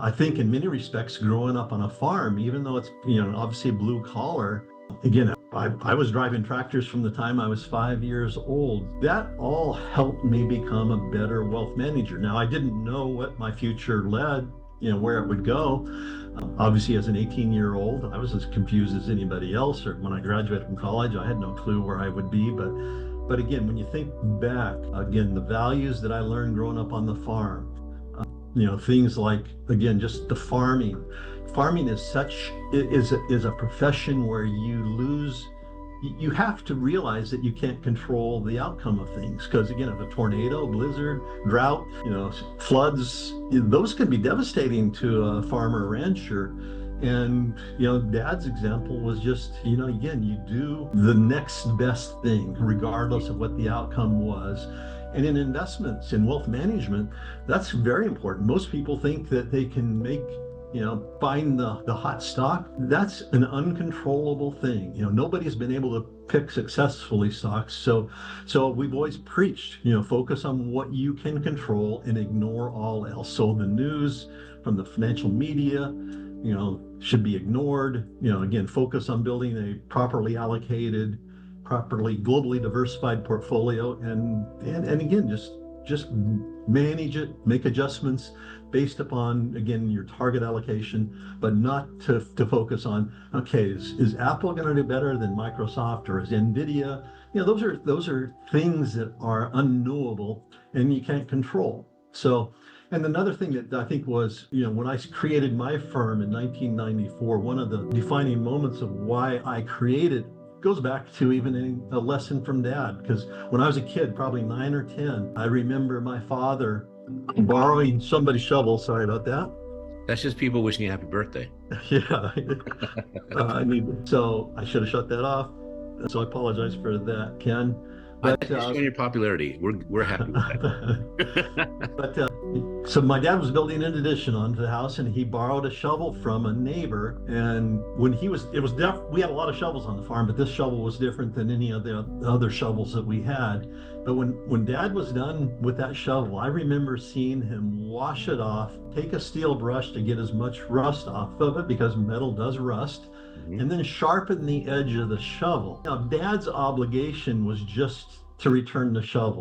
I think in many respects, growing up on a farm, even though it's, obviously blue collar, again, I was driving tractors from the time I was 5 years old. That all helped me become a better wealth manager. Now, I didn't know what my future led, where it would go. Obviously, as an 18-year-old, I was as confused as anybody else. Or when I graduated from college, I had no clue where I would be. But again, when you think back, again, the values that I learned growing up on the farm, things like, again, just the farming. Farming is a profession where you have to realize that you can't control the outcome of things. Because again, if a tornado, blizzard, drought, floods, those can be devastating to a farmer or rancher. And, Dad's example was just, again, you do the next best thing, regardless of what the outcome was. And in investments, in wealth management, that's very important. Most people think that they can make, find the hot stock. That's an uncontrollable thing. Nobody's been able to pick successfully stocks. So we've always preached, focus on what you can control and ignore all else. So the news from the financial media, should be ignored. Again, focus on building a properly allocated, properly globally diversified portfolio, and again, just manage it, make adjustments based upon, again, your target allocation, but not to focus on, okay, is Apple going to do better than Microsoft, or is Nvidia? Those are things that are unknowable and you can't control. So, and another thing that I think was, when I created my firm in 1994, one of the defining moments of why I created goes back to even a lesson from Dad. Because when I was a kid, probably 9 or 10, I remember my father borrowing somebody's shovel. Sorry about that. That's just people wishing you happy birthday. Yeah. So I should have shut that off. So I apologize for that, Ken. But showing your popularity, we're happy with that. But so my dad was building an addition onto the house, and he borrowed a shovel from a neighbor. And when we had a lot of shovels on the farm, but this shovel was different than any of the other shovels that we had. But when Dad was done with that shovel, I remember seeing him wash it off, take a steel brush to get as much rust off of it, because metal does rust, and then sharpen the edge of the shovel. Now, Dad's obligation was just to return the shovel.